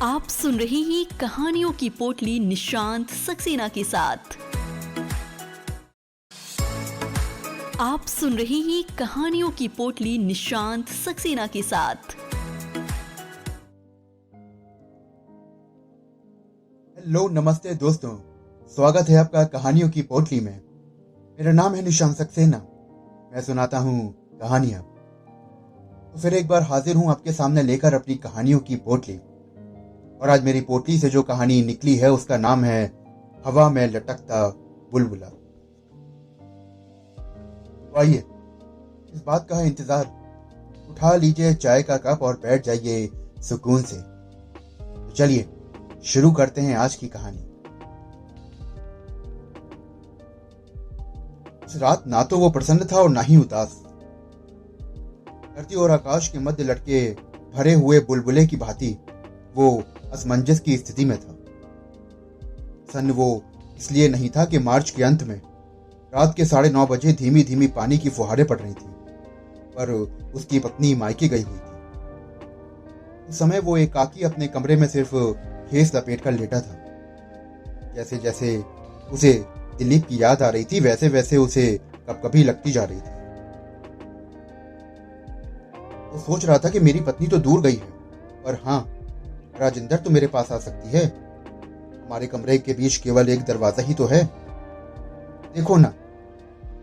आप सुन रहे हैं कहानियों की पोटली निशांत सक्सेना के साथ। आप सुन रहे हैं कहानियों की पोटली निशांत सक्सेना के साथ। हेलो, नमस्ते दोस्तों। स्वागत है आपका कहानियों की पोटली में। मेरा नाम है निशांत सक्सेना। मैं सुनाता हूँ कहानियाँ। तो फिर एक बार हाजिर हूँ आपके सामने लेकर अपनी कहानियों की पोटली। और आज मेरी पोटली से जो कहानी निकली है उसका नाम है हवा में लटकता बुलबुला। तो आइए, इस बात का है इंतजार। उठा लीजिए चाय का कप और बैठ जाइए सुकून से। तो चलिए शुरू करते हैं आज की कहानी। उस रात ना तो वो प्रसन्न था और ना ही उदास। धरती और आकाश के मध्य लटके भरे हुए बुलबुले की भांति वो असमंजस की स्थिति में था। प्रसन्न वो इसलिए नहीं था कि मार्च के अंत में रात के 9:30 बजे धीमी धीमी पानी की फुहारें पड़ रही थी, पर उसकी पत्नी मायके गई हुई थी। उस समय वो एकाकी अपने कमरे में सिर्फ खेस लपेट कर लेटा था। जैसे जैसे उसे दिलीप की याद आ रही थी, वैसे वैसे उसे कभी लगती जा रही थी। वो सोच रहा था कि मेरी पत्नी तो दूर गई है, पर हाँ, राजिंदर तो मेरे पास आ सकती है। हमारे कमरे के बीच केवल एक दरवाजा ही तो है। देखो ना,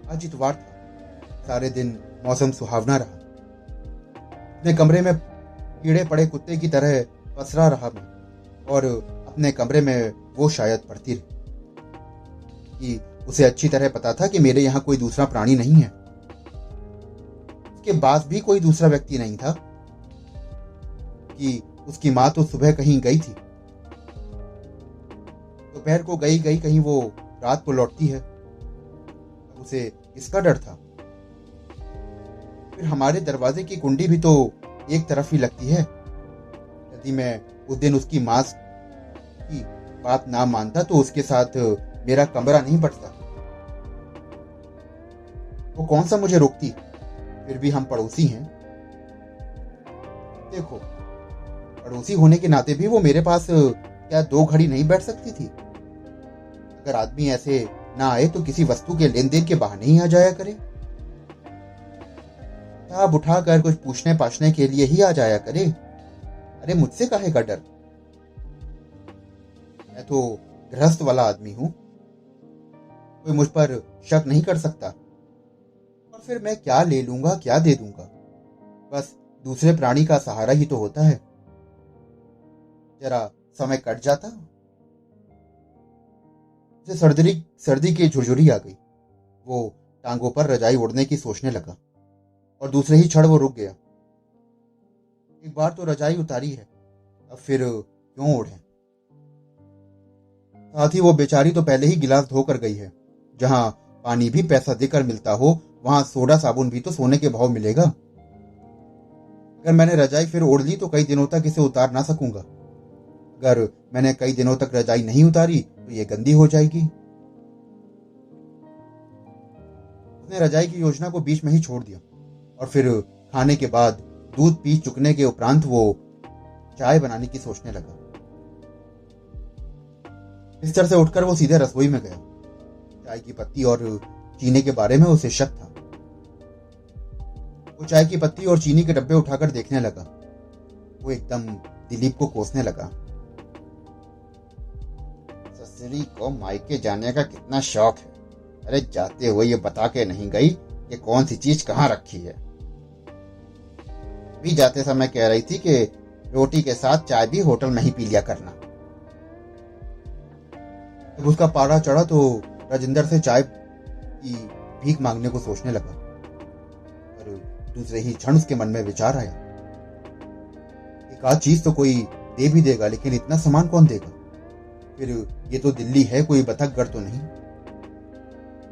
आज इतवार था। सारे दिन मौसम सुहावना रहा। अपने कमरे में कीड़े पड़े कुत्ते की तरह पसरा रहा मैं, और अपने कमरे में वो शायद पड़ती रही कि उसे अच्छी तरह पता था कि मेरे यहाँ कोई दूसरा प्राणी नहीं है। उसके पास भी कोई दूसरा व्यक्ति नहीं था कि उसकी माँ तो सुबह कहीं गई थी, दोपहर को गई कहीं वो रात को लौटती है। उसे इसका डर था। फिर हमारे दरवाजे की कुंडी भी तो एक तरफ ही लगती है। यदि मैं उस दिन उसकी माँ की बात ना मानता तो उसके साथ मेरा कमरा नहीं बटता। वो कौन सा मुझे रोकती, फिर भी हम पड़ोसी हैं। देखो, पड़ोसी होने के नाते भी वो मेरे पास क्या 2 घड़ी नहीं बैठ सकती थी? अगर आदमी ऐसे ना आए तो किसी वस्तु के लेन देन के बहाने ही आ जाया करे। किताब उठाकर कुछ पूछने पाछने के लिए ही आ जाया करे। अरे मुझसे काहे का डर? मैं तो गृहस्थ वाला आदमी हूं, कोई मुझ पर शक नहीं कर सकता। और फिर मैं क्या ले लूंगा, क्या दे दूंगा? बस दूसरे प्राणी का सहारा ही तो होता है। जरा समय कट जाता। उसे सर्दी की झुरझुरी आ गई। वो टांगों पर रजाई ओढ़ने की सोचने लगा, और दूसरे ही क्षण वो रुक गया। एक बार तो रजाई उतारी है, अब फिर क्यों ओढ़े? साथ ही वो बेचारी तो पहले ही गिलास धोकर गई है। जहां पानी भी पैसा देकर मिलता हो, वहां सोडा साबुन भी तो सोने के भाव मिलेगा। अगर मैंने रजाई फिर ओढ़ ली तो कई दिनों तक इसे उतार ना सकूंगा। अगर मैंने कई दिनों तक रजाई नहीं उतारी तो ये गंदी हो जाएगी। उसने रजाई की योजना को बीच में ही छोड़ दिया, और फिर खाने के बाद दूध पी चुकने के उपरांत वो चाय बनाने की सोचने लगा। बिस्तर से उठकर वो सीधे रसोई में गया। चाय की पत्ती और चीनी के बारे में उसे शक था। वो चाय की पत्ती और चीनी के डब्बे उठाकर देखने लगा। वो एकदम दिलीप को कोसने लगा। ससुरी को मायके जाने का कितना शौक है। अरे जाते हुए ये बता के नहीं गई कि कौन सी चीज कहाँ रखी है। भी जाते समय कह रही थी कि रोटी के साथ चाय भी होटल में ही पी लिया करना। जब उसका पारा चढ़ा तो राजिंदर से चाय की भीख मांगने को सोचने लगा, पर दूसरे ही क्षण उसके मन में विचार आया, एक आध चीज तो कोई दे भी देगा, लेकिन इतना सामान कौन देगा? फिर ये तो दिल्ली है, कोई बतखगढ़ तो नहीं।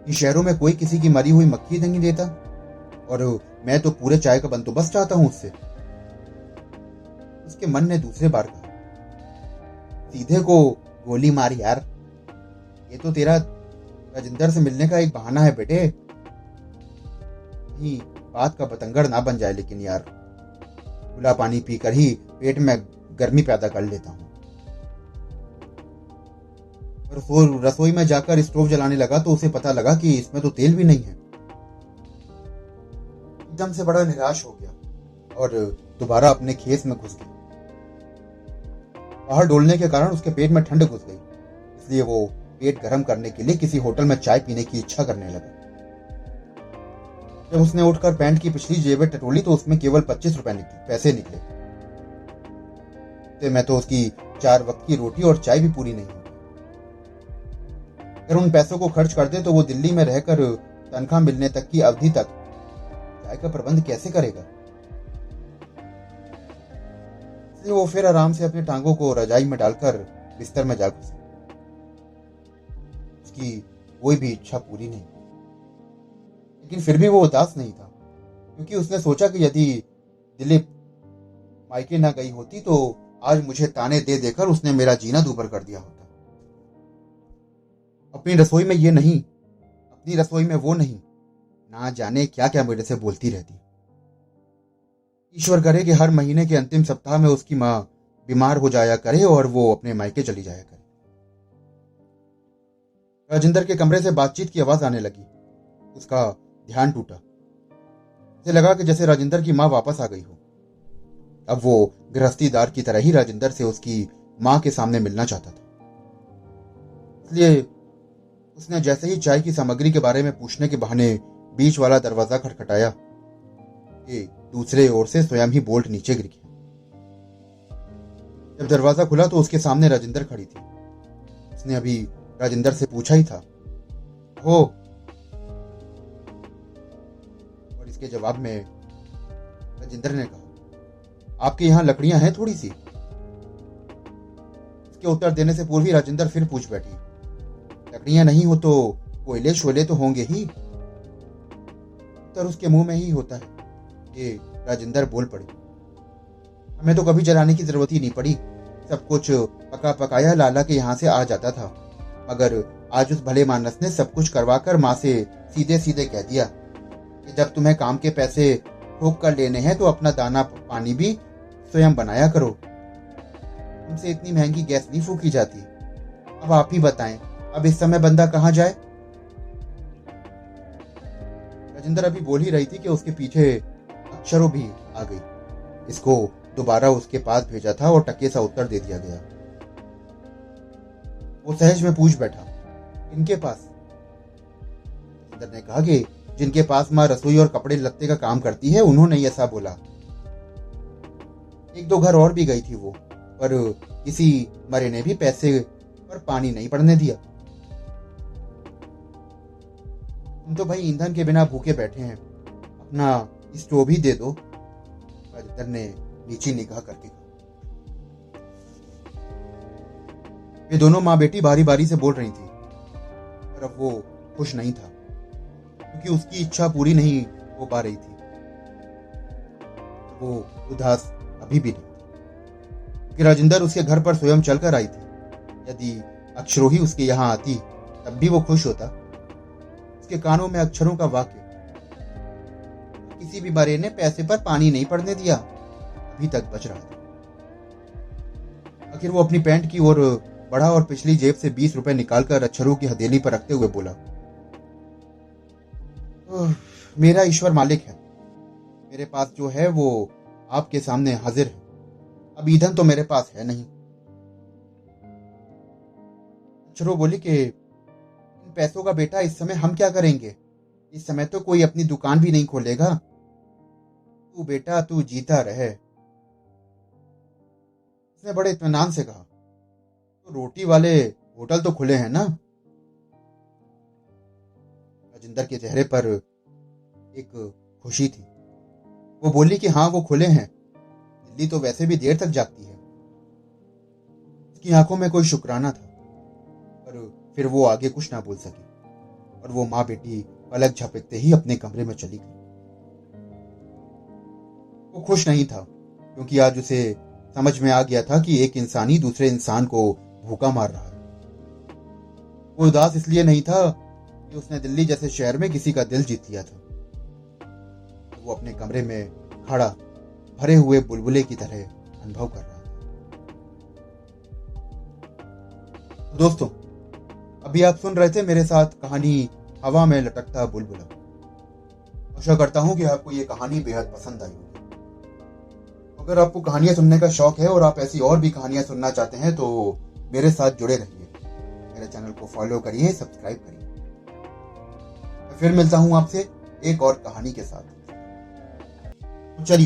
इन शहरों में कोई किसी की मरी हुई मक्खी नहीं देता, और मैं तो पूरे चाय का बंदोबस्त चाहता हूं उससे। उसके मन ने दूसरे बार कहा, सीधे को गोली मार यार, ये तो तेरा राजिंदर से मिलने का एक बहाना है बेटे। कहीं बात का बतंगड़ ना बन जाए। लेकिन यार, खुला पानी पीकर ही पेट में गर्मी पैदा कर लेता हूँ। रसोई में जाकर स्टोव जलाने लगा तो उसे पता लगा कि इसमें तो तेल भी नहीं है। एकदम से बड़ा निराश हो गया और दोबारा अपने खेत में घुस गया। बाहर डोलने के कारण उसके पेट में ठंड घुस गई, इसलिए वो पेट गर्म करने के लिए किसी होटल में चाय पीने की इच्छा करने लगा। जब उसने उठकर पैंट की पिछली जेबें टटोली तो उसमें केवल 25 रुपए पैसे निकले। मैं तो उसकी 4 वक्त की रोटी और चाय भी पूरी नहीं होगी। अगर उन पैसों को खर्च कर दे तो वो दिल्ली में रहकर तनख्वाह मिलने तक की अवधि तक चाय का प्रबंध कैसे करेगा। इसलिए वो फिर आराम से अपनी टांगों को रजाई में डालकर बिस्तर में जा घुसा। उसकी कोई भी इच्छा पूरी नहीं, लेकिन फिर भी वो उदास नहीं था, क्योंकि उसने सोचा कि यदि दिलीप मायके ना गई होती तो आज मुझे ताने दे देकर उसने मेरा जीना दूभर कर दिया होता। अपनी रसोई में ये नहीं, अपनी रसोई में वो नहीं, ना जाने क्या क्या मेरे से बोलती रहती। ईश्वर करे कि हर महीने के अंतिम सप्ताह में उसकी माँ बीमार हो जाया करे और वो अपने मायके चली जाया करे। राजेंद्र के कमरे से बातचीत की आवाज आने लगी। उसका ध्यान टूटा। उसे लगा कि जैसे राजेंद्र की माँ वापस आ गई हो। अब वो गृहस्थीदार की तरह ही राजेंद्र से उसकी माँ के सामने मिलना चाहता था। इसलिए उसने जैसे ही चाय की सामग्री के बारे में पूछने के बहाने बीच वाला दरवाजा खटखटाया कि दूसरे ओर से स्वयं ही बोल्ट नीचे गिर गया। जब दरवाजा खुला तो उसके सामने राजेंद्र खड़ी थी। उसने अभी राजेंद्र से पूछा ही था, हो, और इसके जवाब में राजेंद्र ने कहा, आपके यहां लकड़ियां हैं थोड़ी सी। इसके उत्तर देने से पूर्व ही राजेंद्र फिर पूछ बैठी, लकड़ियां नहीं हो तो कोयले शोले तो होंगे ही। उत्तर उसके मुंह में ही होता है। ये राजेंद्र बोल पड़ी, हमें तो कभी जलाने की जरूरत ही नहीं पड़ी। सब कुछ पका पकाया लाला के यहाँ से आ जाता था, मगर आज उस भले मानस ने सब कुछ करवाकर माँ से सीधे सीधे कह दिया कि जब तुम्हें काम के पैसे ठोक कर लेने हैं तो अपना दाना पानी भी स्वयं बनाया करो। तुमसे इतनी महंगी गैस नहीं फूकी जाती। अब आप ही बताएं, अब इस समय बंदा कहाँ जाए। राजेंद्र अभी बोल ही रही थी कि उसके पीछे अक्षरों भी आ गई। इसको दोबारा उसके पास भेजा था और टके सा उत्तर दे दिया गया। वो सहज में पूछ बैठा, इनके पास? राजेंद्र ने कहा कि जिनके पास माँ रसोई और कपड़े लत्ते का काम करती है उन्होंने ऐसा बोला। 1-2 घर और भी गई थी वो, पर किसी मरे ने भी पैसे पर पानी नहीं पड़ने दिया। तुम तो भाई ईंधन के बिना भूखे बैठे हैं, अपना स्टोव ही दे दो, राजेंद्र ने नीची निगाह करके कहा। वे दोनों माँ बेटी बारी बारी से बोल रही थी, पर अब वो खुश नहीं था, क्योंकि उसकी इच्छा पूरी नहीं हो पा रही थी। वो उदास अभी भी नहीं था, कि राजेंद्र उसके घर पर स्वयं चलकर आई थी। यदि अक्षरों ही उसके यहाँ आती तब भी वो खुश होता। उसके कानों में अक्षरों का वाक्य, किसी भी मरे ने पैसे पर पानी नहीं पड़ने दिया, अभी तक बच रहा था। आखिर वो अपनी पैंट की ओर बढ़ा और पिछली जेब से 20 रुपए निकालकर अक्षरों की हथेली पर रखते हुए बोला, मेरा ईश्वर मालिक है, मेरे पास जो है वो आपके सामने हाजिर है। अब ईंधन तो मेरे पास है नहीं। अक्षरों बोली कि इन पैसों का बेटा इस समय हम क्या करेंगे? इस समय तो कोई अपनी दुकान भी नहीं खोलेगा। तू बेटा तू जीता रहे। उसने बड़े इत्मीनान से कहा, तो रोटी वाले होटल तो खुले हैं ना? राजेंद्र के चेहरे पर एक खुशी थी। वो बोली कि हाँ वो खुले हैं, दिल्ली तो वैसे भी देर तक जागती है। उसकी आंखों में कोई शुक्राना था, पर फिर वो आगे कुछ ना बोल सकी और वो माँ बेटी पलक झपकते ही अपने कमरे में चली गई। वो खुश नहीं था, क्योंकि आज उसे समझ में आ गया था कि एक इंसान ही दूसरे इंसान को भूखा मार रहा है। वो उदास इसलिए नहीं था कि उसने दिल्ली जैसे शहर में किसी का दिल जीत लिया था। वो अपने कमरे में खड़ा भरे हुए बुलबुले की तरह अनुभव कर रहा था। दोस्तों, अभी आप सुन रहे थे मेरे साथ कहानी हवा में लटकता बुलबुला। आशा करता हूं कि आपको ये कहानी बेहद पसंद आई होगी। अगर आपको कहानियां सुनने का शौक है और आप ऐसी और भी कहानियां सुनना चाहते हैं तो मेरे साथ जुड़े रहिए। मेरे चैनल को फॉलो करिए, सब्सक्राइब करिए। मैं फिर मिलता हूं आपसे एक और कहानी के साथ। तो चलिए